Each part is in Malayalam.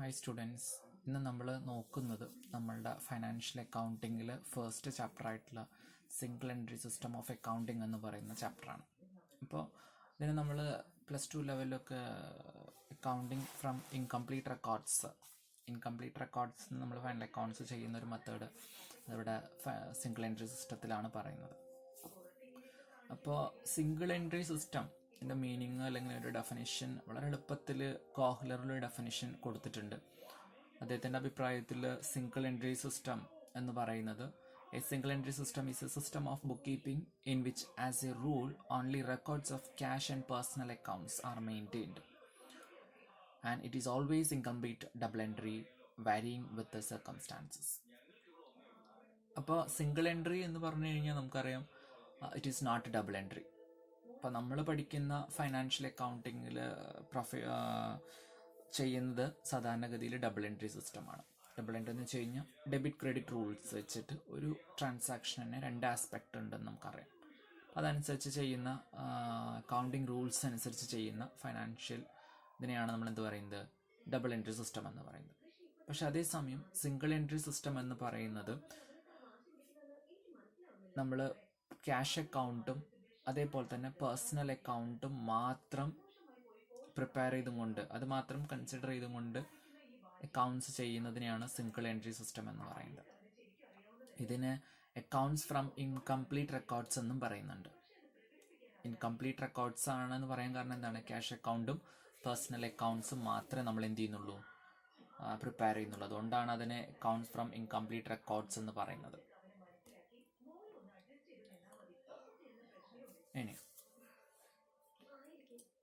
ഹായ് സ്റ്റുഡൻസ്, ഇന്ന് നമ്മൾ നോക്കുന്നത് നമ്മളുടെ ഫൈനാൻഷ്യൽ അക്കൗണ്ടിങ്ങിൽ ഫസ്റ്റ് ചാപ്റ്റർ ആയിട്ടുള്ള single entry system of accounting എന്ന് പറയുന്ന ചാപ്റ്ററാണ്. അപ്പോൾ ഇതിന് നമ്മൾ +2 ലെവലിലൊക്കെ അക്കൗണ്ടിങ് ഫ്രം ഇൻകംപ്ലീറ്റ് റെക്കോർഡ്സ് നമ്മൾ ഫൈനൽ അക്കൗണ്ട്സ് ചെയ്യുന്ന ഒരു മെത്തേഡ് ഇവിടെ സിംഗിൾ എൻട്രി സിസ്റ്റത്തിലാണ് പറയുന്നത്. അപ്പോൾ സിംഗിൾ എൻട്രി സിസ്റ്റം ഇതിൻ്റെ മീനിങ് അല്ലെങ്കിൽ ഒരു ഡെഫിനിഷൻ വളരെ എളുപ്പത്തിൽ കോഹ്ലറിലൊരു ഡെഫിനിഷൻ കൊടുത്തിട്ടുണ്ട്. അദ്ദേഹത്തിൻ്റെ അഭിപ്രായത്തിൽ സിംഗിൾ എൻട്രി സിസ്റ്റം എന്ന് പറയുന്നത് a single entry system is a system of book keeping in which as a rule only records of cash and personal accounts are maintained and it is always incomplete double entry varying with the circumstances. അപ്പോൾ സിംഗിൾ എൻട്രി എന്ന് പറഞ്ഞു കഴിഞ്ഞാൽ നമുക്കറിയാം it is not double entry. അപ്പോൾ നമ്മൾ പഠിക്കുന്ന ഫൈനാൻഷ്യൽ അക്കൗണ്ടിങ്ങിൽ ചെയ്യുന്നത് സാധാരണഗതിയിൽ ഡബിൾ എൻട്രി സിസ്റ്റമാണ്. ഡബിൾ എൻട്രി എന്ന് വെച്ച് കഴിഞ്ഞാൽ ഡെബിറ്റ് ക്രെഡിറ്റ് റൂൾസ് വെച്ചിട്ട് ഒരു ട്രാൻസാക്ഷന് 2 ആസ്പെക്റ്റ് ഉണ്ടെന്ന് നമുക്കറിയാം. അതനുസരിച്ച് ചെയ്യുന്ന അക്കൗണ്ടിങ് റൂൾസ് അനുസരിച്ച് ചെയ്യുന്ന ഫൈനാൻഷ്യൽ ഇതിനെയാണ് നമ്മൾ എന്ത് പറയുന്നത്, ഡബിൾ എൻട്രി സിസ്റ്റം എന്ന് പറയുന്നത്. പക്ഷെ അതേസമയം സിംഗിൾ എൻട്രി സിസ്റ്റം എന്ന് പറയുന്നത് നമ്മൾ ക്യാഷ് അക്കൗണ്ടും അതേപോലെ തന്നെ പേഴ്സണൽ അക്കൗണ്ടും മാത്രം പ്രിപ്പയർ ചെയ്തുകൊണ്ട് അത് മാത്രം കൺസിഡർ ചെയ്തുകൊണ്ട് അക്കൗണ്ട്സ് ചെയ്യുന്നതിനെയാണ് സിംഗിൾ എൻട്രി സിസ്റ്റം എന്ന് പറയുന്നത്. ഇതിന് അക്കൗണ്ട്സ് ഫ്രം ഇൻകംപ്ലീറ്റ് റെക്കോർഡ്സ് എന്നും പറയുന്നുണ്ട്. ഇൻകംപ്ലീറ്റ് റെക്കോർഡ്സ് ആണെന്ന് പറയാൻ കാരണം എന്താണ്, ക്യാഷ് അക്കൗണ്ടും പേഴ്സണൽ അക്കൗണ്ട്സും മാത്രമേ നമ്മൾ എന്ത് ചെയ്യുന്നുള്ളൂ, പ്രിപ്പയർ ചെയ്യുന്നുള്ളൂ. അതുകൊണ്ടാണ് അതിനെ അക്കൗണ്ട്സ് ഫ്രം ഇൻകംപ്ലീറ്റ് റെക്കോർഡ്സ് എന്ന് പറയുന്നത്. ഇനി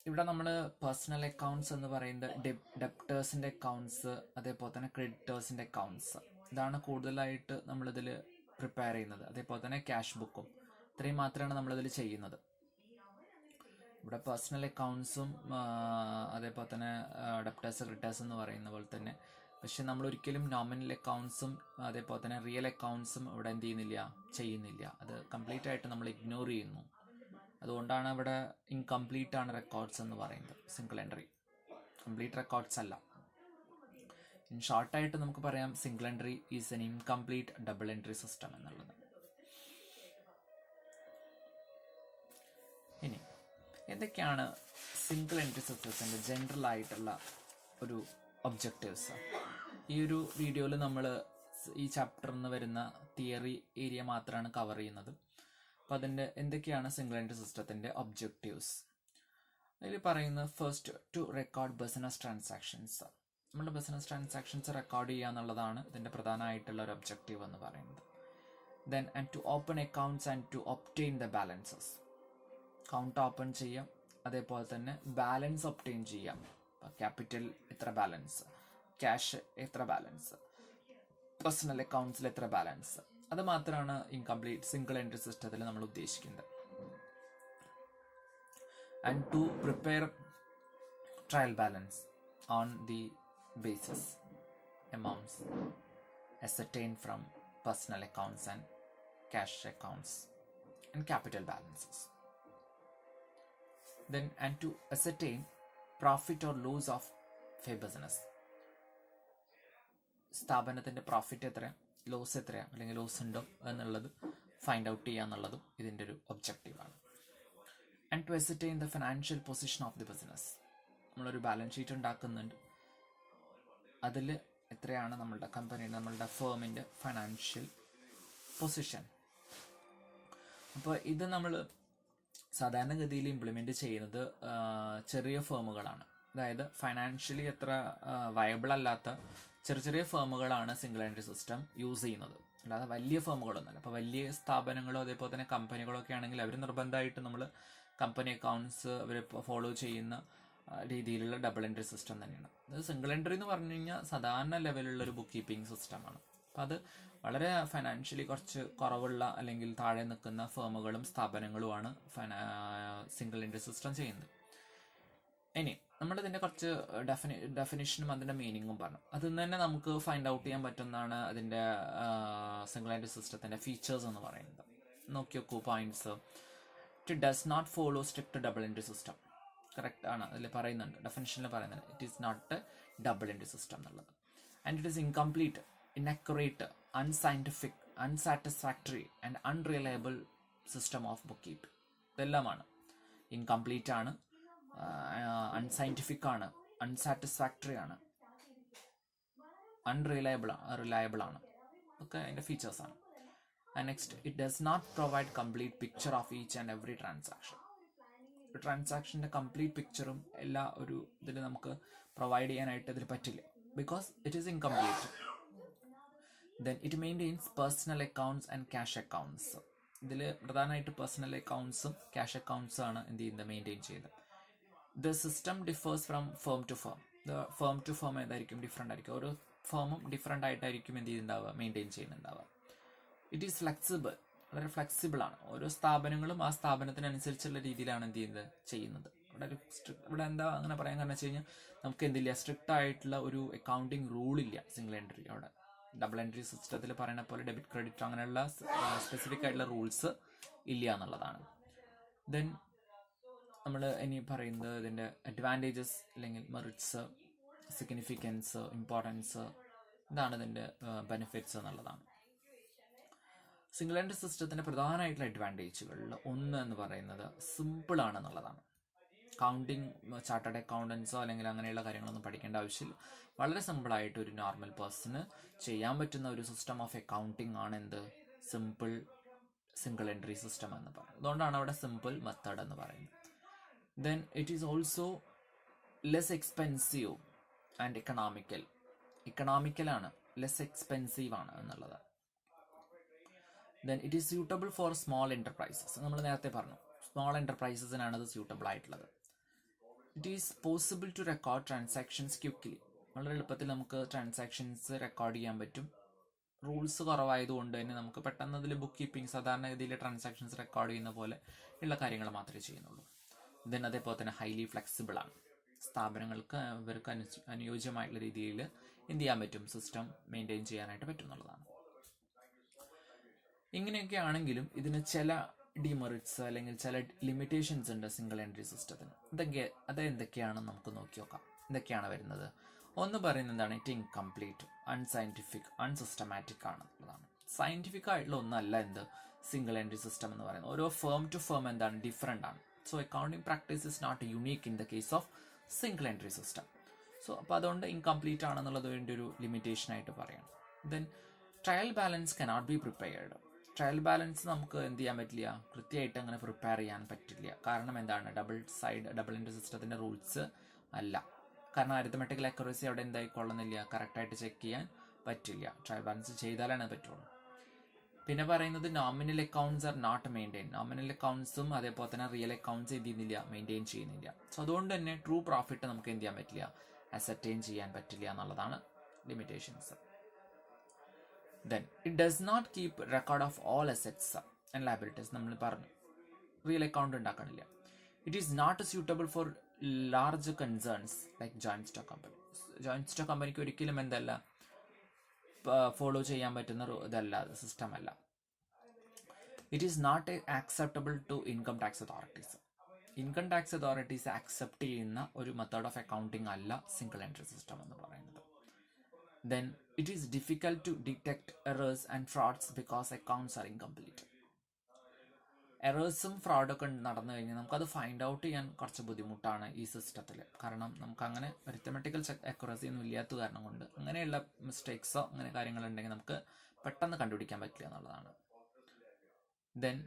ഇവിടെ നമ്മൾ പേഴ്സണൽ അക്കൗണ്ട്സ് എന്ന് പറയുന്നത് ഡെപ്റ്റേഴ്സിൻ്റെ അക്കൗണ്ട്സ് അതേപോലെ തന്നെ ക്രെഡിറ്റേഴ്സിൻ്റെ അക്കൗണ്ട്സ് ഇതാണ് കൂടുതലായിട്ട് നമ്മളിതിൽ പ്രിപ്പയർ ചെയ്യുന്നത്. അതേപോലെ തന്നെ ക്യാഷ് ബുക്കും, ഇത്രയും മാത്രമാണ് നമ്മളിതിൽ ചെയ്യുന്നത്. ഇവിടെ പേഴ്സണൽ അക്കൗണ്ട്സും അതേപോലെ തന്നെ ഡെപ്റ്റേഴ്സ് ക്രെഡിറ്റേഴ്സ് എന്ന് പറയുന്ന പോലെ തന്നെ, പക്ഷെ നമ്മൾ ഒരിക്കലും നോമിനൽ അക്കൗണ്ട്സും അതേപോലെ തന്നെ റിയൽ അക്കൗണ്ട്സും ഇവിടെ എന്ത് ചെയ്യുന്നില്ല. അത് കംപ്ലീറ്റ് ആയിട്ട് നമ്മൾ ഇഗ്നോർ ചെയ്യുന്നു. അതുകൊണ്ടാണ് ഇവിടെ ഇൻകംപ്ലീറ്റ് ആണ് റെക്കോർഡ്സ് എന്ന് പറയുന്നത്. സിംഗിൾ എൻട്രി കംപ്ലീറ്റ് റെക്കോർഡ്സ് അല്ല. ഇൻ ഷോർട്ടായിട്ട് നമുക്ക് പറയാം single entry is N incomplete double entry system എന്നുള്ളത്. ഇനി എന്തൊക്കെയാണ് സിംഗിൾ എൻട്രി സിസ്റ്റത്തിൻ്റെ ജനറൽ ആയിട്ടുള്ള ഒരു ഒബ്ജക്റ്റീവ്സ്? ഈ ഒരു വീഡിയോയിൽ നമ്മൾ ഈ ചാപ്റ്ററിൽ നിന്ന് വരുന്ന തിയറി ഏരിയ മാത്രമാണ് കവർ ചെയ്യുന്നത്. അപ്പോൾ അതിൻ്റെ എന്തൊക്കെയാണ് സിംഗിൾ എൻട്രി സിസ്റ്റത്തിൻ്റെ ഒബ്ജക്റ്റീവ്സ്? അതിൽ പറയുന്നത് first to record business transactions. നമ്മുടെ ബിസിനസ് ട്രാൻസാക്ഷൻസ് റെക്കോർഡ് ചെയ്യുക എന്നുള്ളതാണ് ഇതിൻ്റെ പ്രധാനമായിട്ടുള്ള ഒരു ഒബ്ജക്റ്റീവ് എന്ന് പറയുന്നത്. Then and to open accounts and to obtain the balances. Account open ചെയ്യാം, അതേപോലെ തന്നെ ബാലൻസ് ഒബ്റ്റെയിൻ ചെയ്യാം. ക്യാപിറ്റൽ എത്ര ബാലൻസ്, ക്യാഷ് എത്ര ബാലൻസ്, പേഴ്സണൽ അക്കൗണ്ട്സിൽ എത്ര ബാലൻസ്, അത് മാത്രമാണ് ഇൻകംപ്ലീറ്റ് സിംഗിൾ എൻട്രി സിസ്റ്റത്തിൽ നമ്മൾ ഉദ്ദേശിക്കുന്നത്. And to prepare trial balance on the basis amounts ascertained from personal accounts and cash accounts and capital balances. Then and to ascertain profit or loss of a business. സ്ഥാപനത്തിൻ്റെ പ്രോഫിറ്റ് എത്ര, ലോസ് എത്രയാണ്, അല്ലെങ്കിൽ ലോസ് ഉണ്ടോ എന്നുള്ളത് ഫൈൻഡ് ഔട്ട് ചെയ്യുക എന്നുള്ളതും ഇതിൻ്റെ ഒരു ഒബ്ജക്റ്റീവാണ്. And to ascertain the financial position of the business. നമ്മളൊരു ബാലൻസ് ഷീറ്റ് ഉണ്ടാക്കുന്നുണ്ട്, അതിൽ എത്രയാണ് നമ്മളുടെ കമ്പനിയുടെ നമ്മളുടെ ഫേമിൻ്റെ ഫിനാൻഷ്യൽ പൊസിഷൻ. അപ്പോൾ ഇത് നമ്മൾ സാധാരണഗതിയിൽ ഇംപ്ലിമെൻറ്റ് ചെയ്യുന്നത് ചെറിയ ഫേമുകളാണ്. അതായത് ഫൈനാൻഷ്യലി അത്ര വയബിൾ അല്ലാത്ത ചെറിയ ഫേമുകളാണ് സിംഗിൾ എൻട്രി സിസ്റ്റം യൂസ് ചെയ്യുന്നത്, അല്ലാതെ വലിയ ഫേമുകളൊന്നുമല്ല. അപ്പോൾ വലിയ സ്ഥാപനങ്ങളോ അതേപോലെ തന്നെ കമ്പനികളോ ഒക്കെ ആണെങ്കിൽ അവർ നിർബന്ധമായിട്ട് നമ്മൾ കമ്പനി അക്കൗണ്ട്സ് അവർ ഫോളോ ചെയ്യുന്ന രീതിയിലുള്ള ഡബിൾ എൻട്രി സിസ്റ്റം തന്നെയാണ്. അത് സിംഗിൾ എൻട്രി എന്ന് പറഞ്ഞു കഴിഞ്ഞാൽ സാധാരണ ലെവലുള്ളൊരു ബുക്ക് കീപ്പിംഗ് സിസ്റ്റമാണ്. അപ്പോൾ അത് വളരെ ഫൈനാൻഷ്യലി കുറച്ച് കുറവുള്ള അല്ലെങ്കിൽ താഴെ നിൽക്കുന്ന ഫേമുകളും സ്ഥാപനങ്ങളുമാണ് സിംഗിൾ എൻട്രി സിസ്റ്റം ചെയ്യുന്നത്. ഇനി നമ്മളിതിൻ്റെ കുറച്ച് ഡെഫിനിഷനും അതിൻ്റെ മീനിങ്ങും പറഞ്ഞു. അതിൽ നിന്ന് തന്നെ നമുക്ക് ഫൈൻഡ് ഔട്ട് ചെയ്യാൻ പറ്റുന്നതാണ് അതിൻ്റെ സിംഗിൾ എൻട്രി സിസ്റ്റത്തിൻ്റെ ഫീച്ചേഴ്സ് എന്ന് പറയുന്നത്. നോക്കി നോക്കൂ points. It does not follow strict double entry system. Correct ആണ്, അതിൽ പറയുന്നുണ്ട്, ഡെഫിനിഷനിൽ പറയുന്നുണ്ട് it is not a double entry system എന്നുള്ളത്. And it is incomplete, inaccurate, unscientific, unsatisfactory and unreliable system of book keeping. ഇതെല്ലാമാണ്. ഇൻകംപ്ലീറ്റ് ആണ്, അൺസയൻറ്റിഫിക് ആണ്, അൺസാറ്റിസ്ഫാക്ടറി ആണ്, റിലയബിൾ ആണ്. ഒക്കെ അതിൻ്റെ ഫീച്ചേഴ്സാണ്. And next, it does not provide complete picture of each and every transaction. ഒരു ട്രാൻസാക്ഷൻ്റെ കംപ്ലീറ്റ് പിക്ചറും എല്ലാ ഒരു ഇതിൽ നമുക്ക് പ്രൊവൈഡ് ചെയ്യാനായിട്ട് ഇതിൽ പറ്റില്ല, because it is incomplete. Then it maintains personal accounts and cash accounts. ഇതിൽ പ്രധാനമായിട്ട് പേഴ്സണൽ അക്കൗണ്ട്സും ക്യാഷ് അക്കൗണ്ട്സും ആണ് എന്ത് ചെയ്യുന്നത്, മെയിൻറ്റെയിൻ ചെയ്യുന്നത്. The system differs from firm to firm. Firm to firm ഏതായിരിക്കും, ഡിഫറെൻ്റ് ആയിരിക്കും. ഓരോ ഫേമും ഡിഫറെൻ്റ് ആയിട്ടായിരിക്കും എന്ത് ചെയ്യുന്നുണ്ടാവുക, മെയിൻറ്റെയിൻ ചെയ്യുന്നുണ്ടാവുക. ഇറ്റ് ഈസ് ഫ്ലെക്സിബിൾ, വളരെ ഫ്ലെക്സിബിൾ ആണ്. ഓരോ സ്ഥാപനങ്ങളും ആ സ്ഥാപനത്തിനനുസരിച്ചുള്ള രീതിയിലാണ് എന്ത് ചെയ്യുന്നത്. ഇവിടെ എന്താ അങ്ങനെ പറയാൻ കാരണം വെച്ച് കഴിഞ്ഞാൽ നമുക്ക് എന്തില്ല, സ്ട്രിക്റ്റ് ആയിട്ടുള്ള ഒരു അക്കൗണ്ടിങ് റൂളില്ല സിംഗിൾ എൻട്രി. അവിടെ ഡബിൾ എൻട്രി സിസ്റ്റത്തിൽ പറയുന്ന പോലെ ഡെബിറ്റ് ക്രെഡിറ്റ് അങ്ങനെയുള്ള സ്പെസിഫിക് ആയിട്ടുള്ള റൂൾസ് ഇല്ല എന്നുള്ളതാണ്. ദെൻ നമ്മൾ ഇനി പറയുന്നത് ഇതിൻ്റെ അഡ്വാൻറ്റേജസ് അല്ലെങ്കിൽ മെറിറ്റ്സ്, സിഗ്നിഫിക്കൻസ്, ഇമ്പോർട്ടൻസ്, ഇതാണ് ഇതിൻ്റെ ബെനിഫിറ്റ്സ് എന്നുള്ളതാണ്. സിംഗിൾ എൻട്രി സിസ്റ്റത്തിൻ്റെ പ്രധാനമായിട്ടുള്ള അഡ്വാൻറ്റേജുകളിൽ ഒന്ന് എന്ന് പറയുന്നത് സിമ്പിൾ ആണെന്നുള്ളതാണ്. കൗണ്ടിങ്, ചാർട്ടേഡ് അക്കൗണ്ടൻസോ അല്ലെങ്കിൽ അങ്ങനെയുള്ള കാര്യങ്ങളൊന്നും പഠിക്കേണ്ട ആവശ്യമില്ല. വളരെ സിമ്പിളായിട്ട് ഒരു നോർമൽ പേഴ്സണ് ചെയ്യാൻ പറ്റുന്ന ഒരു സിസ്റ്റം ഓഫ് അക്കൗണ്ടിങ് ആണ് എന്ത്, സിമ്പിൾ സിംഗിൾ എൻട്രി സിസ്റ്റം എന്ന് പറയുന്നത്. അതുകൊണ്ടാണ് അവിടെ സിമ്പിൾ മെത്തേഡ് എന്ന് പറയുന്നത്. Then it is also less expensive and ഇക്കണോമിക്കലാണ്, ലെസ് എക്സ്പെൻസീവ് ആണ് എന്നുള്ളത്. Then it is suitable for small enterprises. നമ്മൾ നേരത്തെ പറഞ്ഞു, സ്മോൾ എൻ്റർപ്രൈസസിനാണ് അത് സ്യൂട്ടബിൾ ആയിട്ടുള്ളത്. It is possible to record transactions quickly. വളരെ എളുപ്പത്തിൽ നമുക്ക് ട്രാൻസാക്ഷൻസ് റെക്കോർഡ് ചെയ്യാൻ പറ്റും. റൂൾസ് കുറവായതുകൊണ്ട് തന്നെ നമുക്ക് പെട്ടെന്ന് അതിൽ ബുക്ക് കീപ്പിംഗ് സാധാരണഗതിയിൽ ട്രാൻസാക്ഷൻസ് റെക്കോർഡ് ചെയ്യുന്ന പോലെ ഉള്ള കാര്യങ്ങൾ മാത്രമേ ചെയ്യുന്നുള്ളൂ. ദെൻ അതേപോലെ തന്നെ ഹൈലി ഫ്ലെക്സിബിൾ ആണ്. സ്ഥാപനങ്ങൾക്ക് ഇവർക്ക് അനുയോജ്യമായിട്ടുള്ള രീതിയിൽ എന്ത് ചെയ്യാൻ പറ്റും, സിസ്റ്റം മെയിൻറ്റെയിൻ ചെയ്യാനായിട്ട് പറ്റും എന്നുള്ളതാണ്. ഇങ്ങനെയൊക്കെ ആണെങ്കിലും ഇതിന് ചില ഡിമെറിറ്റ്സ് അല്ലെങ്കിൽ ചില ലിമിറ്റേഷൻസ് ഉണ്ട് സിംഗിൾ എൻട്രി സിസ്റ്റത്തിന്. അതെന്തൊക്കെയാണെന്ന് നമുക്ക് നോക്കി നോക്കാം. എന്തൊക്കെയാണ് വരുന്നത്? ഒന്ന് പറയുന്നത് എന്താണ്, ഇറ്റ് ഇൻകംപ്ലീറ്റ്, അൺസയൻറ്റിഫിക്, അൺസിസ്റ്റമാറ്റിക് ആണെന്നുള്ളതാണ്. സയൻറ്റിഫിക് ആയിട്ടുള്ള ഒന്നല്ല എന്ത് സിംഗിൾ എൻട്രി സിസ്റ്റം എന്ന് പറയുന്നത്. ഓരോ ഫേം ടു ഫേം എന്താണ്, ഡിഫറെൻ്റ് ആണ്. So accounting practice is not unique in the case of single entry system. So അപ്പോൾ അതുകൊണ്ട് ഇൻകംപ്ലീറ്റ് ആണെന്നുള്ളത് അതിൻ്റെ ഒരു ലിമിറ്റേഷൻ ആയിട്ട് പറയണം. Then trial balance cannot be prepared. Trial balance നമുക്ക് എന്ത് ചെയ്യാൻ പറ്റില്ല, കൃത്യമായിട്ട് അങ്ങനെ പ്രിപ്പയർ ചെയ്യാൻ പറ്റില്ല. കാരണം എന്താണ്, ഡബിൾ എൻട്രി സിസ്റ്റത്തിൻ്റെ റൂൾസ് അല്ല. കാരണം അരിത്തമെറ്റിക്കൽ അക്യുറസി അവിടെ എന്തായിക്കൊള്ളുന്നില്ല, കറക്റ്റായിട്ട് ചെക്ക് ചെയ്യാൻ പറ്റില്ല. ട്രയൽ ബാലൻസ് ചെയ്താലാണ് പറ്റുള്ളൂ. പിന്നെ പറയുന്നത് nominal accounts are not maintain. Nominal അക്കൗണ്ട്സും അതേപോലെ തന്നെ റിയൽ അക്കൗണ്ട്സ് എന്ത് ചെയ്യുന്നില്ല, മെയിൻറ്റെയിൻ ചെയ്യുന്നില്ല. സോ അതുകൊണ്ട് തന്നെ ട്രൂ പ്രോഫിറ്റ് നമുക്ക് എന്ത് ചെയ്യാൻ പറ്റില്ല, അസർട്ടൈൻ ചെയ്യാൻ പറ്റില്ല എന്നുള്ളതാണ് limitations. Then it does not keep record of all assets and liabilities. നമ്മൾ പറഞ്ഞു റിയൽ അക്കൗണ്ട് ഉണ്ടാക്കണില്ല. It is not suitable for large concerns like joint stock company. Joint stock കമ്പനിക്ക് ഒരിക്കലും എന്തല്ല ഫോളോ ചെയ്യാൻ പറ്റുന്ന ഇതല്ല, സിസ്റ്റം അല്ല. It is not acceptable to income tax authorities. Income tax authorities accept ചെയ്യുന്ന ഒരു മെത്തേഡ് ഓഫ് അക്കൗണ്ടിങ് അല്ല സിംഗിൾ എൻട്രി സിസ്റ്റം എന്ന് പറയുന്നത്. Then it is difficult to detect errors and frauds because accounts are incomplete. എറേഴ്സും ഫ്രോഡൊക്കെ നടന്നു കഴിഞ്ഞാൽ നമുക്കത് ഫൈൻഡ് ഔട്ട് ചെയ്യാൻ കുറച്ച് ബുദ്ധിമുട്ടാണ് ഈ സിസ്റ്റത്തിൽ. കാരണം നമുക്ക് അങ്ങനെ അരിത്തമെറ്റിക്കൽ അക്യുറസി ഒന്നും ഇല്ലാത്ത കാരണം കൊണ്ട് അങ്ങനെയുള്ള മിസ്റ്റേക്സോ അങ്ങനെ കാര്യങ്ങളുണ്ടെങ്കിൽ നമുക്ക് പെട്ടെന്ന് കണ്ടുപിടിക്കാൻ പറ്റില്ല എന്നുള്ളതാണ്. Then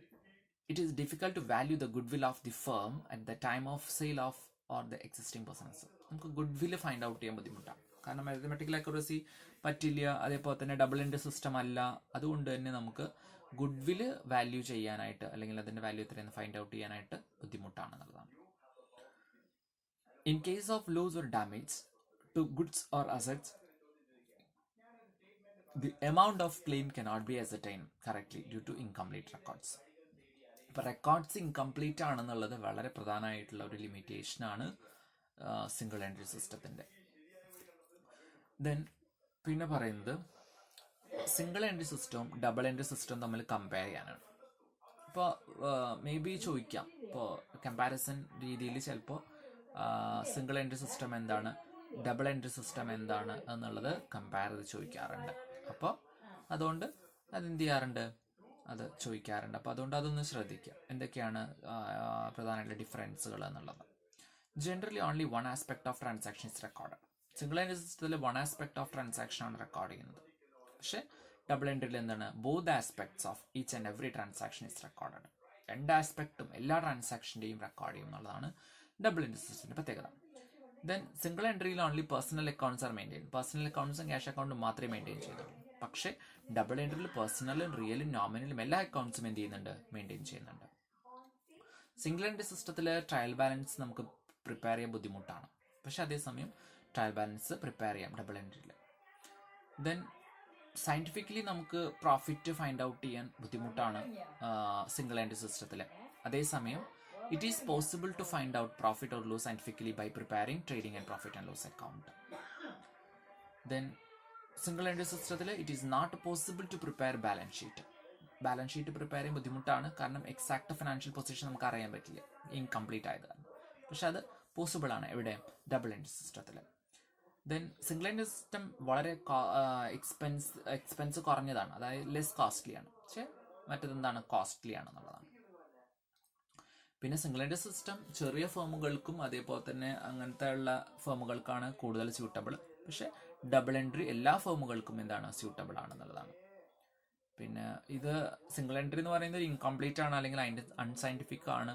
it is difficult to value the goodwill of the firm at the time of sale of or the existing business. നമുക്ക് ഗുഡ് വിൽ ഫൈൻഡ് ഔട്ട് ചെയ്യാൻ ബുദ്ധിമുട്ടാണ്. കാരണം അരിത്തമെറ്റിക്കൽ അക്യുറസി പറ്റില്ല, അതേപോലെ തന്നെ ഡബിൾ എൻട്രി സിസ്റ്റം അല്ല. അതുകൊണ്ട് തന്നെ നമുക്ക് ഗുഡ് വില് വാല്യൂ ചെയ്യാനായിട്ട് അല്ലെങ്കിൽ അതിൻ്റെ വാല്യൂ എത്രയെന്ന് ഫൈൻഡ് ഔട്ട് ചെയ്യാനായിട്ട് ബുദ്ധിമുട്ടാണെന്നുള്ളതാണ്. In case of loss or damage to goods or assets, the amount of claim cannot be ascertain correctly due to incomplete records. ഇപ്പോൾ റെക്കോർഡ്സ് ഇൻകംപ്ലീറ്റ് ആണെന്നുള്ളത് വളരെ പ്രധാനമായിട്ടുള്ള ഒരു ലിമിറ്റേഷനാണ് സിംഗിൾ എൻട്രി സിസ്റ്റത്തിൻ്റെ. ദെൻ പിന്നെ പറയുന്നത് സിംഗിൾ എൻട്രി സിസ്റ്റവും ഡബിൾ എൻട്രി സിസ്റ്റവും തമ്മിൽ കമ്പയർ ചെയ്യാനാണ്. ഇപ്പോൾ മേ ബി ചോദിക്കാം, ഇപ്പോൾ കമ്പാരിസൺ രീതിയിൽ ചിലപ്പോൾ സിംഗിൾ എൻട്രി സിസ്റ്റം എന്താണ്, ഡബിൾ എൻട്രി സിസ്റ്റം എന്താണ് എന്നുള്ളത് കമ്പയർ ചെയ്ത് ചോദിക്കാറുണ്ട്. അപ്പോൾ അതുകൊണ്ട് അതെന്ത് ചെയ്യാറുണ്ട്, അത് ചോദിക്കാറുണ്ട്. അപ്പോൾ അതുകൊണ്ട് അതൊന്ന് ശ്രദ്ധിക്കുക, എന്തൊക്കെയാണ് പ്രധാനമായിട്ടുള്ള ഡിഫറൻസുകൾ എന്നുള്ളത്. Generally only one aspect of transaction is record. Single entry സിസ്റ്റത്തിൽ വൺ ആസ്പെക്ട് ഓഫ് ട്രാൻസാക്ഷൻ ആണ് റെക്കോർഡ് ചെയ്യുന്നത്. പക്ഷേ ഡബിൾ എൻട്രിയിൽ എന്താണ്, both aspects of each and every transaction is recorded. രണ്ട് ആസ്പെക്റ്റും എല്ലാ ട്രാൻസാക്ഷൻ്റെയും റെക്കോർഡ് ചെയ്യും എന്നുള്ളതാണ് ഡബിൾ എൻട്രി സിസ്റ്റത്തിൻ്റെ പ്രത്യേകത. ദെൻ സിംഗിൾ എൻട്രിയിൽ only personal accounts are maintain. Personal അക്കൗണ്ട്സും ക്യാഷ് അക്കൗണ്ടും മാത്രമേ മെയിൻറ്റെയിൻ ചെയ്യുന്നുള്ളൂ. പക്ഷേ ഡബിൾ എൻട്രിയിൽ പേഴ്സണലും റിയലും നോമിനലും എല്ലാ അക്കൗണ്ട്സും എന്ത് ചെയ്യുന്നുണ്ട്, മെയിൻറ്റെയിൻ ചെയ്യുന്നുണ്ട്. സിംഗിൾ എൻട്രി സിസ്റ്റത്തിൽ ട്രയൽ ബാലൻസ് നമുക്ക് പ്രിപ്പയർ ചെയ്യാൻ ബുദ്ധിമുട്ടാണ്. പക്ഷേ അതേസമയം ട്രയൽ ബാലൻസ് പ്രിപ്പയർ ചെയ്യാം ഡബിൾ എൻട്രിയിൽ. ദെൻ സയൻറ്റിഫിക്കലി നമുക്ക് പ്രോഫിറ്റ് ഫൈൻഡ് ഔട്ട് ചെയ്യാൻ ബുദ്ധിമുട്ടാണ് സിംഗിൾ എൻട്രി സിസ്റ്റത്തിൽ. അതേസമയം it is possible to find out profit or loss scientifically by preparing trading and profit and loss account. Then single entry system it is not possible to prepare balance sheet. Balance sheet prepare ചെയ്യാൻ ബുദ്ധിമുട്ടാണ്, കാരണം എക്സാക്ട് ഫിനാൻഷ്യൽ പൊസിഷൻ നമുക്ക് അറിയാൻ പറ്റില്ല, ഇൻകംപ്ലീറ്റ് ആയത് കാരണം. പക്ഷെ അത് പോസിബിൾ ആണ് എവിടെ, ഡബിൾ എൻട്രി സിസ്റ്റത്തിൽ. ദെൻ സിംഗിൾ എൻട്രി സിസ്റ്റം വളരെ എക്സ്പെൻസ് കുറഞ്ഞതാണ്, അതായത് ലെസ് കോസ്റ്റ്ലി ആണ്. പക്ഷെ മറ്റേതെന്താണ്, കോസ്റ്റ്ലി ആണെന്നുള്ളതാണ്. പിന്നെ സിംഗിൾ എൻട്രി സിസ്റ്റം ചെറിയ ഫേമുകൾക്കും അതേപോലെ തന്നെ അങ്ങനത്തെ ഉള്ള ഫേമുകൾക്കാണ് കൂടുതൽ സ്യൂട്ടബിൾ. പക്ഷെ ഡബിൾ എൻട്രി എല്ലാ ഫേമുകൾക്കും എന്താണ്, സ്യൂട്ടബിൾ ആണെന്നുള്ളതാണ്. പിന്നെ ഇത് സിംഗിൾ എൻട്രി എന്ന് പറയുന്നത് ഇൻകംപ്ലീറ്റ് ആണ്, അല്ലെങ്കിൽ അതിൻ്റെ അൺസയൻറ്റിഫിക് ആണ്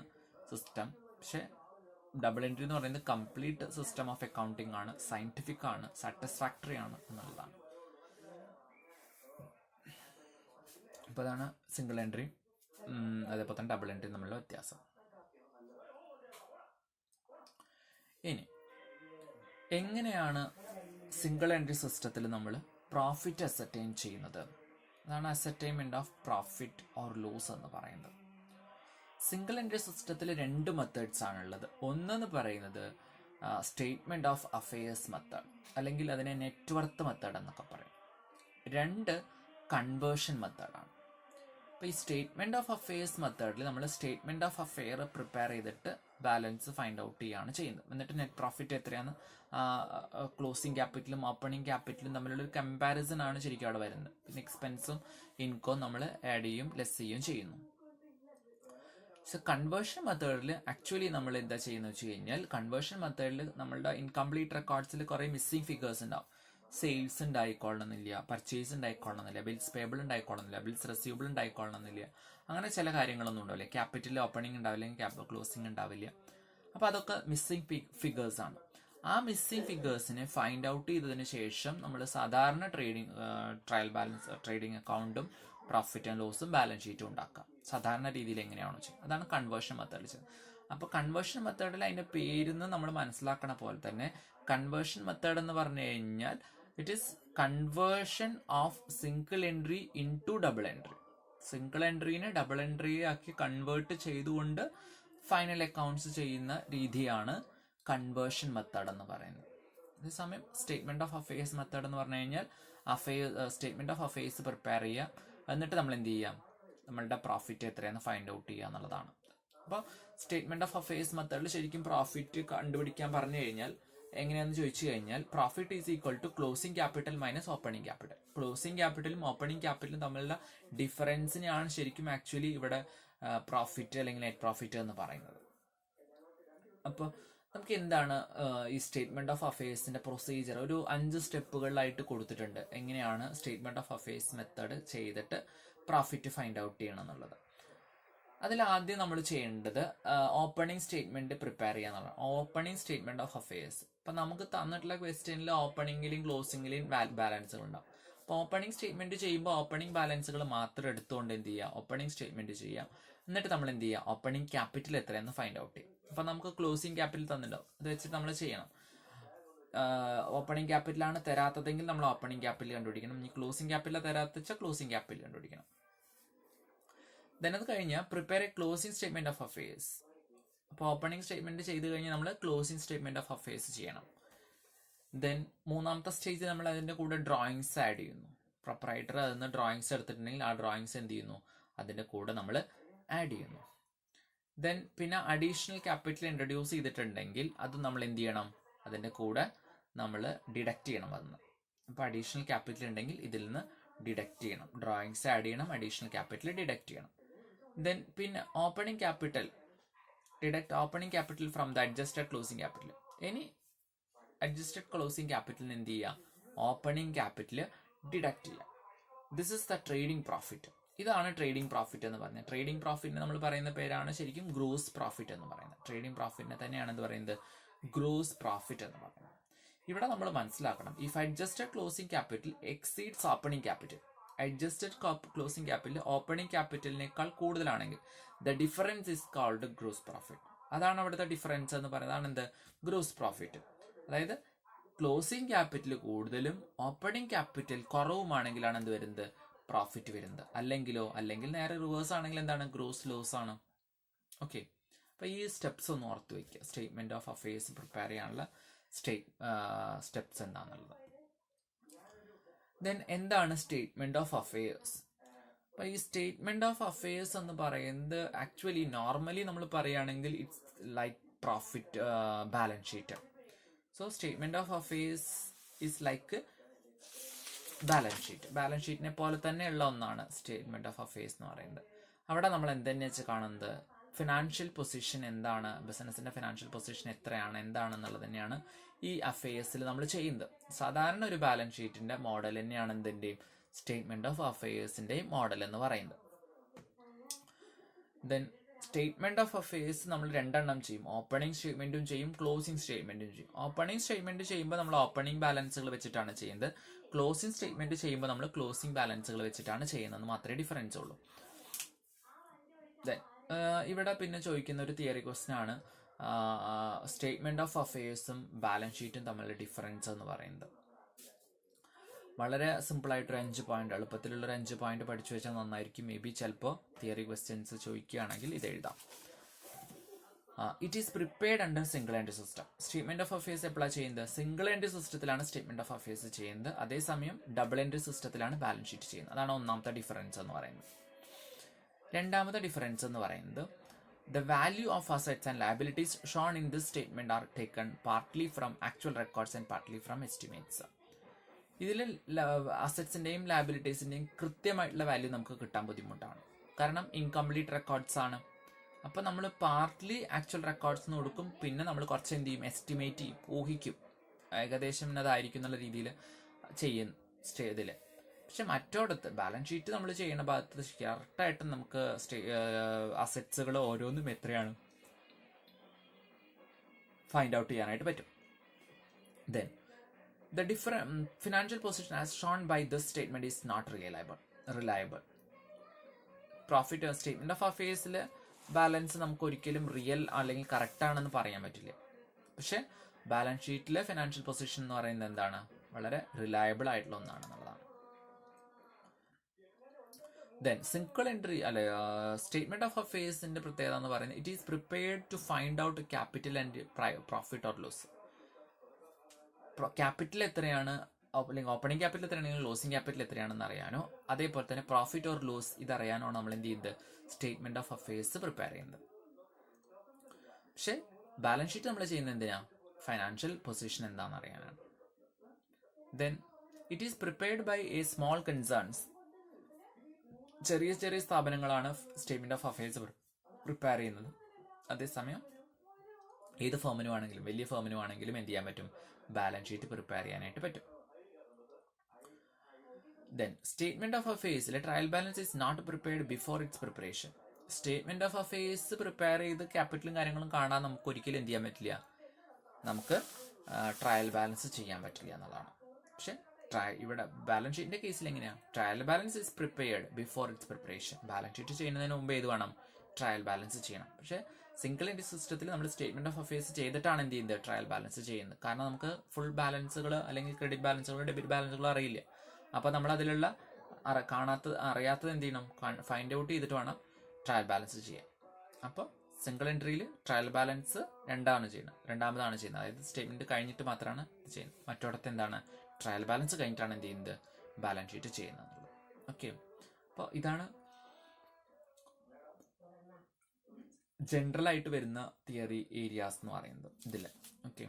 സിസ്റ്റം. പക്ഷെ ഡബിൾ എൻട്രി എന്ന് പറയുന്നത് കംപ്ലീറ്റ് സിസ്റ്റം ഓഫ് അക്കൗണ്ടിങ് ആണ്, സയൻറ്റിഫിക് ആണ്, സാറ്റിസ്ഫാക്ടറി ആണ് എന്നുള്ളതാണ്. അപ്പോൾ അതാണ് സിംഗിൾ എൻട്രി അതേപോലെ തന്നെ ഡബിൾ എൻട്രി തമ്മിലുള്ള വ്യത്യാസം. ഇനി എങ്ങനെയാണ് സിംഗിൾ എൻട്രി സിസ്റ്റത്തിൽ നമ്മൾ പ്രോഫിറ്റ് അസർടൈൻ ചെയ്യുന്നത്? അതാണ് ascertainment of profit or loss എന്ന് പറയുന്നത്. സിംഗിൾ എൻട്രി സിസ്റ്റത്തിൽ രണ്ട് മെത്തേഡ്സ് ആണുള്ളത്. ഒന്നെന്ന് പറയുന്നത് സ്റ്റേറ്റ്മെന്റ് ഓഫ് അഫയേഴ്സ് മെത്തേഡ്, അല്ലെങ്കിൽ അതിനെ നെറ്റ്വർത്ത് മെത്തേഡ് എന്നൊക്കെ പറയും. രണ്ട് കൺവേർഷൻ മെത്തേഡാണ്. അപ്പോൾ ഈ സ്റ്റേറ്റ്മെന്റ് ഓഫ് അഫയേഴ്സ് മെത്തേഡിൽ നമ്മൾ സ്റ്റേറ്റ്മെന്റ് ഓഫ് അഫെയർ പ്രിപ്പയർ ചെയ്തിട്ട് ബാലൻസ് ഫൈൻഡ് ഔട്ട് ചെയ്യുകയാണ് ചെയ്യുന്നത്. എന്നിട്ട് നെറ്റ് പ്രോഫിറ്റ് എത്രയാണ്, ക്ലോസിംഗ് ക്യാപിറ്റലും ഓപ്പണിംഗ് ക്യാപിറ്റലും തമ്മിലുള്ള ഒരു കമ്പാരിസൺ ആണ് ശരിക്കും അവിടെ വരുന്നത്. പിന്നെ എക്സ്പെൻസും ഇൻകം നമ്മൾ ആഡ് ചെയ്യും ലെസ് ചെയ്യുകയും ചെയ്യുന്നു. സോ കൺവേർഷൻ മെത്തേഡിൽ ആക്ച്വലി നമ്മൾ എന്താ ചെയ്യുന്നത് വെച്ച് കഴിഞ്ഞാൽ, കൺവേർഷൻ മെത്തേഡിൽ നമ്മളുടെ ഇൻകംപ്ലീറ്റ് റെക്കോർഡ്സിൽ കുറേ മിസ്സിംഗ് ഫിഗേഴ്സ് ഉണ്ടാവും. സെയിൽസ് ഉണ്ടായിക്കൊള്ളണമെന്നില്ല, പർച്ചേസ് ഉണ്ടായിക്കൊള്ളണമെന്നില്ല, ബിൽസ് പേബിൾ ഉണ്ടായിക്കൊള്ളണമെന്നില്ല, ബിൽസ് റെസീവബിൾ ഉണ്ടായിക്കൊള്ളണമെന്നില്ല. അങ്ങനെ ചില കാര്യങ്ങളൊന്നും ഉണ്ടാവില്ല. ക്യാപിറ്റൽ ഓപ്പണിംഗ് ഉണ്ടാവില്ല, ക്യാപിറ്റൽ ക്ലോസിംഗ് ഉണ്ടാവില്ല. അപ്പോൾ അതൊക്കെ മിസ്സിംഗ് ഫിഗേഴ്സ് ആണ്. ആ മിസ്സിംഗ് ഫിഗേഴ്സിനെ ഫൈൻഡ് ഔട്ട് ചെയ്തതിന് ശേഷം നമ്മൾ സാധാരണ ട്രയൽ ബാലൻസ് ട്രേഡിംഗ് അക്കൗണ്ടും പ്രോഫിറ്റ് ആൻഡ് ലോസും ബാലൻസ് ഷീറ്റും ഉണ്ടാക്കാം. സാധാരണ രീതിയിൽ എങ്ങനെയാണോ ചെയ്യുന്നത്, അതാണ് കൺവേർഷൻ മെത്തേഡ് ചെയ്യുന്നത്. അപ്പോൾ കൺവേർഷൻ മെത്തേഡിൽ അതിൻ്റെ പേരിന്ന് നമ്മൾ മനസ്സിലാക്കണ പോലെ തന്നെ കൺവേർഷൻ മെത്തേഡ് എന്ന് പറഞ്ഞു കഴിഞ്ഞാൽ it is conversion of single entry into double entry. Single എൻട്രീനെ ഡബിൾ എൻട്രി ആക്കി കൺവേർട്ട് ചെയ്തുകൊണ്ട് ഫൈനൽ അക്കൗണ്ട്സ് ചെയ്യുന്ന രീതിയാണ് കൺവേർഷൻ മെത്തേഡ് എന്ന് പറയുന്നത്. അതേസമയം സ്റ്റേറ്റ്മെന്റ് ഓഫ് അഫയേഴ്സ് മെത്തേഡ് എന്ന് പറഞ്ഞു കഴിഞ്ഞാൽ സ്റ്റേറ്റ്മെന്റ് ഓഫ് അഫയേഴ്സ് പ്രിപ്പയർ ചെയ്യുക, എന്നിട്ട് നമ്മൾ എന്ത് ചെയ്യാം, നമ്മളുടെ പ്രോഫിറ്റ് എത്രയാണെന്ന് ഫൈൻഡ് ഔട്ട് ചെയ്യുക എന്നുള്ളതാണ്. അപ്പോൾ സ്റ്റേറ്റ്മെന്റ് ഓഫ് അഫയേഴ്സ് മെത്തേഡിൽ ശരിക്കും പ്രോഫിറ്റ് കണ്ടുപിടിക്കാൻ പറഞ്ഞു കഴിഞ്ഞാൽ എങ്ങനെയാണെന്ന് ചോദിച്ചു കഴിഞ്ഞാൽ, profit is equal to closing capital minus opening capital. Closing ക്യാപിറ്റലും ഓപ്പണിംഗ് ക്യാപിറ്റലും തമ്മിലുള്ള ഡിഫറൻസിനെയാണ് ശരിക്കും ആക്ച്വലി ഇവിടെ പ്രോഫിറ്റ് അല്ലെങ്കിൽ നെറ്റ് പ്രോഫിറ്റ് എന്ന് പറയുന്നത്. അപ്പോൾ നമുക്ക് എന്താണ് ഈ സ്റ്റേറ്റ്മെന്റ് ഓഫ് അഫയേഴ്സിന്റെ പ്രൊസീജിയർ ഒരു 5 സ്റ്റെപ്പുകളിലായിട്ട് കൊടുത്തിട്ടുണ്ട്. എങ്ങനെയാണ് സ്റ്റേറ്റ്മെന്റ് ഓഫ് അഫയേഴ്സ് മെത്തേഡ് ചെയ്തിട്ട് പ്രോഫിറ്റ് ഫൈൻഡ് ഔട്ട് ചെയ്യണം എന്നുള്ളത്. അതിൽ ആദ്യം നമ്മൾ ചെയ്യേണ്ടത് ഓപ്പണിംഗ് സ്റ്റേറ്റ്മെന്റ് പ്രിപ്പയർ ചെയ്യുക എന്നുള്ളതാണ്. Opening statement of affairs. അപ്പം നമുക്ക് തന്നിട്ടുള്ള ക്വസ്റ്റ്യനിൽ ഓപ്പണിംഗിലും ക്ലോസിംഗിലും ബാലൻസുകൾ ഉണ്ടാവും. അപ്പോൾ ഓപ്പണിംഗ് സ്റ്റേറ്റ്മെന്റ് ചെയ്യുമ്പോൾ ഓപ്പണിംഗ് ബാലൻസുകൾ മാത്രം എടുത്തുകൊണ്ട് എന്ത് ചെയ്യുക, ഓപ്പണിംഗ് സ്റ്റേറ്റ്മെന്റ് ചെയ്യാം. എന്നിട്ട് നമ്മൾ എന്ത് ചെയ്യുക, ഓപ്പണിംഗ് ക്യാപിറ്റൽ എത്രയെന്ന് ഫൈൻഡ് ഔട്ട് ചെയ്യും. അപ്പം നമുക്ക് ക്ലോസിംഗ് ക്യാപിറ്റൽ തന്നിട്ടുണ്ടാവും, അത് വെച്ചിട്ട് നമ്മൾ ചെയ്യണം. ഓപ്പണിംഗ് ക്യാപിറ്റലാണ് തരാത്തതെങ്കിൽ നമ്മൾ ഓപ്പണിംഗ് ക്യാപിറ്റൽ കണ്ടുപിടിക്കണം. ഇനി ക്ലോസിംഗ് ക്യാപിറ്റൽ തരാത്ത വെച്ചാൽ ക്ലോസിംഗ് ക്യാപിറ്റൽ കണ്ടുപിടിക്കണം. അത് കഴിഞ്ഞാൽ prepare A closing statement of affairs. അപ്പോൾ ഓപ്പണിംഗ് സ്റ്റേറ്റ്മെന്റ് ചെയ്ത് കഴിഞ്ഞാൽ നമ്മൾ ക്ലോസിംഗ് സ്റ്റേറ്റ്മെന്റ് ഓഫ് അഫയേഴ്സ് ചെയ്യണം. ദെൻ മൂന്നാമത്തെ സ്റ്റേജ് നമ്മൾ അതിൻ്റെ കൂടെ ഡ്രോയിങ്സ് ആഡ് ചെയ്യുന്നു. പ്രൊപ്പറൈറ്റർ അതിന് ഡ്രോയിങ്സ് എടുത്തിട്ടുണ്ടെങ്കിൽ ആ ഡ്രോയിങ്സ് എന്ത് ചെയ്യുന്നു, അതിൻ്റെ കൂടെ നമ്മൾ ആഡ് ചെയ്യുന്നു. ദെൻ പിന്നെ അഡീഷണൽ ക്യാപിറ്റൽ ഇൻട്രൊഡ്യൂസ് ചെയ്തിട്ടുണ്ടെങ്കിൽ അത് നമ്മൾ എന്ത് ചെയ്യണം, അതിൻ്റെ കൂടെ നമ്മൾ ഡിഡക്റ്റ് ചെയ്യണം അതെന്ന്. അപ്പോൾ അഡീഷണൽ ക്യാപിറ്റൽ ഉണ്ടെങ്കിൽ ഇതിൽ നിന്ന് ഡിഡക്റ്റ് ചെയ്യണം, ഡ്രോയിങ്സ് ആഡ് ചെയ്യണം, അഡീഷണൽ ക്യാപിറ്റൽ ഡിഡക്റ്റ് ചെയ്യണം. ദെൻ പിന്നെ opening capital, deduct opening capital from the adjusted closing capital. ഇനി അഡ്ജസ്റ്റഡ് ക്ലോസിംഗ് ക്യാപിറ്റലിന് എന്ത് ചെയ്യുക, ഓപ്പണിംഗ് ക്യാപിറ്റൽ ഡിഡക്റ്റ് ചെയ്യുക. This is the trading profit. ഇതാണ് ട്രേഡിംഗ് പ്രോഫിറ്റ് എന്ന് പറയുന്നത്. ട്രേഡിംഗ് പ്രോഫിറ്റിന് നമ്മൾ പറയുന്ന പേരാണ് ശരിക്കും ഗ്രോസ് പ്രോഫിറ്റ് എന്ന് പറയുന്നത്. ട്രേഡിംഗ് പ്രോഫിറ്റിനെ തന്നെയാണ് എന്ത് പറയുന്നത്, ഗ്രോസ് പ്രോഫിറ്റ് എന്ന് പറയുന്നത്. ഇവിടെ നമ്മൾ മനസ്സിലാക്കണം, if adjusted closing capital exceeds opening capital, adjusted closing capital opening ക്യാപിറ്റലിനേക്കാൾ കൂടുതലാണെങ്കിൽ the difference is called gross profit. അതാണ് അവിടുത്തെ ഡിഫറൻസ് എന്ന് പറയുന്നത്. അതാണ് എന്ത്, ഗ്രോസ് പ്രോഫിറ്റ്. അതായത് ക്ലോസിംഗ് ക്യാപിറ്റൽ കൂടുതലും ഓപ്പണിംഗ് ക്യാപിറ്റൽ കുറവുമാണെങ്കിലാണ് എന്ത് വരുന്നത്, പ്രോഫിറ്റ് വരുന്നത്. അല്ലെങ്കിൽ നേരെ റിവേഴ്സ് ആണെങ്കിൽ എന്താണ്, ഗ്രോസ് ലോസ് ആണ്. ഓക്കെ, അപ്പോൾ ഈ സ്റ്റെപ്സ് ഒന്ന് ഓർത്ത് വയ്ക്കുക. സ്റ്റേറ്റ്മെന്റ് ഓഫ് അഫയേഴ്സ് പ്രിപ്പയർ ചെയ്യാനുള്ള സ്റ്റെപ്സ് എന്താണെന്നുള്ളത്. ദെൻ എന്താണ് സ്റ്റേറ്റ്മെന്റ് ഓഫ് അഫയേഴ്സ്? അപ്പോൾ ഈ സ്റ്റേറ്റ്മെന്റ് ഓഫ് അഫയേഴ്സ് എന്ന് പറയുന്നത് ആക്ച്വലി നോർമലി നമ്മൾ പറയുകയാണെങ്കിൽ it's like profit balance sheet. So statement of affairs is like balance sheet. Balance ഷീറ്റിനെ പോലെ തന്നെയുള്ള ഒന്നാണ് സ്റ്റേറ്റ്മെന്റ് ഓഫ് അഫയേഴ്സ് എന്ന് പറയുന്നത്. അവിടെ നമ്മൾ എന്തെന്ന് വെച്ചാൽ കാണുന്നത്, ഫിനാൻഷ്യൽ പൊസിഷൻ എന്താണ്, ബിസിനസിന്റെ ഫിനാൻഷ്യൽ പൊസിഷൻ എത്രയാണ്, എന്താണെന്നുള്ളത് തന്നെയാണ് ഈ അഫയേഴ്സിൽ നമ്മൾ ചെയ്യുന്നത്. സാധാരണ ഒരു ബാലൻസ് ഷീറ്റിന്റെ മോഡൽ തന്നെയാണ് എന്തിന്റെയും സ്റ്റേറ്റ്മെന്റ് ഓഫ് അഫയേഴ്സിന്റെയും മോഡൽ എന്ന് പറയുന്നത്. ദെൻ സ്റ്റേറ്റ്മെന്റ് ഓഫ് അഫയേഴ്സ് നമ്മൾ രണ്ടെണ്ണം ചെയ്യും. ഓപ്പണിംഗ് സ്റ്റേറ്റ്മെന്റും ചെയ്യും, ക്ലോസിംഗ് സ്റ്റേറ്റ്മെന്റും ചെയ്യും. ഓപ്പണിംഗ് സ്റ്റേറ്റ്മെന്റ് ചെയ്യുമ്പോൾ നമ്മൾ ഓപ്പണിംഗ് ബാലൻസുകൾ വെച്ചിട്ടാണ് ചെയ്യുന്നത്. ക്ലോസിംഗ് സ്റ്റേറ്റ്മെന്റ് ചെയ്യുമ്പോൾ നമ്മൾ ക്ലോസിംഗ് ബാലൻസുകൾ വെച്ചിട്ടാണ് ചെയ്യുന്നത്, മാത്രമേ ഡിഫറൻസ് ഉള്ളൂ. ദെൻ ഇവിടെ പിന്നെ ചോദിക്കുന്ന ഒരു തിയറി ക്വസ്റ്റ്യൻ ആണ്, സ്റ്റേറ്റ്മെന്റ് ഓഫ് അഫയേഴ്സും ബാലൻസ് ഷീറ്റും തമ്മിലുള്ള ഡിഫറൻസ് എന്ന് പറയുന്നത്. വളരെ സിമ്പിൾ ആയിട്ടൊരു 5 പോയിന്റ്, എളുപ്പത്തിലുള്ളൊരു 5 പോയിന്റ് പഠിച്ചു വെച്ചാൽ നന്നായിരിക്കും. മേ ബി ചിലപ്പോൾ തിയറി ക്വസ്റ്റ്യൻസ് ചോദിക്കുകയാണെങ്കിൽ ഇത് എഴുതാം. It is prepared under single entry system. Statement of affairs എപ്പോഴാണ് ചെയ്യുന്നത്, സിംഗിൾ എൻട്രി സിസ്റ്റത്തിലാണ് സ്റ്റേറ്റ്മെന്റ് ഓഫ് അഫയേഴ്സ് ചെയ്യുന്നത്. അതേസമയം ഡബിൾ എൻട്രി സിസ്റ്റത്തിലാണ് ബാലൻസ് ഷീറ്റ് ചെയ്യുന്നത്. അതാണ് ഒന്നാമത്തെ ഡിഫറൻസ് എന്ന് പറയുന്നത്. രണ്ടാമത്തെ ഡിഫറൻസ് എന്ന് പറയുന്നത്, the value of assets and liabilities shown in this statement are taken partly from actual records and partly from estimates. ഇതിൽ അസറ്റ്സിന്റെയും ലയബിലിറ്റീസിന്റെയും കൃത്യമായിട്ടുള്ള വാല്യൂ നമുക്ക് കിട്ടാൻ ബുദ്ധിമുട്ടാണ്, കാരണം ഇൻകംപ്ലീറ്റ് റെക്കോർഡ്സ് ആണ്. അപ്പം നമ്മൾ പാർട്ട്ലി ആക്ച്വൽ റെക്കോർഡ്സ് കൊടുക്കും, പിന്നെ നമ്മൾ കുറച്ച് എന്ത് ചെയ്യും, എസ്റ്റിമേറ്റ് ചെയ്യും, ഊഹിക്കും, ഏകദേശം അതായിരിക്കും എന്നുള്ള രീതിയിൽ ചെയ്യും ഇതിൽ. പക്ഷെ മറ്റോടത്ത് ബാലൻസ് ഷീറ്റ് നമ്മൾ ചെയ്യുന്ന ഭാഗത്ത് കറക്റ്റായിട്ട് നമുക്ക് അസറ്റ്സുകൾ ഓരോന്നും എത്രയാണ് ഫൈൻഡ് ഔട്ട് ചെയ്യാനായിട്ട് പറ്റും. Then the different financial position as shown by this statement is not reliable. Profit statement of അഫയേഴ്സിൽ ബാലൻസ് നമുക്ക് ഒരിക്കലും റിയൽ അല്ലെങ്കിൽ കറക്റ്റ് ആണെന്ന് പറയാൻ പറ്റില്ല. പക്ഷെ ബാലൻസ് ഷീറ്റിലെ ഫിനാൻഷ്യൽ പൊസിഷൻ എന്ന് പറയുന്നത് എന്താണ്, വളരെ റിലയബിൾ ആയിട്ടുള്ള ഒന്നാണെന്നുള്ളതാണ്. Then single entry statement of അഫയേഴ്സിന്റെ പ്രത്യേകത എന്ന് പറയുന്നത്, it is prepared to find out capital and profit or loss. Capital എത്രയാണ്, അല്ലെങ്കിൽ ഓപ്പണിംഗ് ക്യാപിറ്റൽ എത്രയാണെങ്കിൽ ക്ലോസിംഗ് ക്യാപിറ്റൽ എത്രയാണെന്ന് അറിയാനോ, അതേപോലെ തന്നെ പ്രോഫിറ്റ് ഓർ ലോസ് ഇതറിയാനോ നമ്മൾ എന്ത് ചെയ്യുന്നത്, സ്റ്റേറ്റ്മെന്റ് ഓഫ് അഫയേഴ്സ് പ്രിപ്പയർ ചെയ്യുന്നത്. പക്ഷെ ബാലൻസ് ഷീറ്റ് നമ്മൾ ചെയ്യുന്നത് എന്തിനാ, ഫൈനാൻഷ്യൽ പൊസിഷൻ എന്താണെന്ന് അറിയാനാണ്. Then it is prepared by a small concerns. ചെറിയ ചെറിയ സ്ഥാപനങ്ങളാണ് സ്റ്റേറ്റ്മെന്റ് ഓഫ് അഫയേഴ്സ് പ്രിപ്പയർ ചെയ്യുന്നത്. അതേസമയം ഏത് ഫേമിനുമാണെങ്കിലും വലിയ ഫേമിനുമാണെങ്കിലും എന്ത് ചെയ്യാൻ പറ്റും, ബാലൻസ് ഷീറ്റ് പ്രിപ്പയർ ചെയ്യാനായിട്ട് പറ്റും. ദെൻ സ്റ്റേറ്റ്മെന്റ് ഓഫ് അഫയേഴ്സിലെ trial balance is not prepared before its preparation. Statement of affairs prepare ചെയ്ത് ക്യാപിറ്റലും കാര്യങ്ങളും കാണാൻ നമുക്ക് ഒരിക്കലും എന്ത് ചെയ്യാൻ പറ്റില്ല, നമുക്ക് ട്രയൽ ബാലൻസ് ചെയ്യാൻ പറ്റില്ല എന്നുള്ളതാണ്. പക്ഷെ ഇവിടെ ബാലൻസ് ഷീറ്റിന്റെ കേസിൽ എങ്ങനെയാണ്, trial balance is prepared before its preparation. Balance sheet ചെയ്യുന്നതിന് മുമ്പ് ഏത് വേണം, ട്രയൽ ബാലൻസ് ചെയ്യണം. പക്ഷെ സിംഗിൾ എൻട്രി സിസ്റ്റത്തിൽ നമ്മൾ സ്റ്റേറ്റ്മെന്റ് ഓഫ് അഫയേഴ്സ് ചെയ്തിട്ടാണ് എന്ത് ചെയ്യുന്നത്, ട്രയൽ ബാലൻസ് ചെയ്യുന്നത്. കാരണം നമുക്ക് ഫുൾ ബാലൻസുകൾ അല്ലെങ്കിൽ ക്രെഡിറ്റ് ബാലൻസുകൾ ഡെബിറ്റ് ബാലൻസുകൾ അറിയില്ല. അപ്പോൾ നമ്മൾ അതിലുള്ള അറിയാത്തത് എന്ത് ചെയ്യണം, ഫൈൻഡ് ഔട്ട് ചെയ്തിട്ട് വേണം ട്രയൽ ബാലൻസ് ചെയ്യാൻ. അപ്പോൾ സിംഗിൾ എൻട്രിയിൽ ട്രയൽ ബാലൻസ് രണ്ടാമതാണ് ചെയ്യുന്നത്. അതായത് സ്റ്റേറ്റ്മെന്റ് കഴിഞ്ഞിട്ട് മാത്രമാണ് ഇത് ചെയ്യുന്നത്. മറ്റോടത്ത് എന്താണ്, ട്രയൽ ബാലൻസ് കഴിഞ്ഞിട്ടാണ് എന്ത് ചെയ്യുന്നത്, ബാലൻസ് ഷീറ്റ് ചെയ്യുന്നത്. ഓക്കെ, അപ്പോൾ ഇതാണ് ജനറൽ ആയിട്ട് വരുന്ന തിയറി ഏരിയാസ് എന്ന് പറയുന്നത് ഇതിൽ. ഓക്കെ,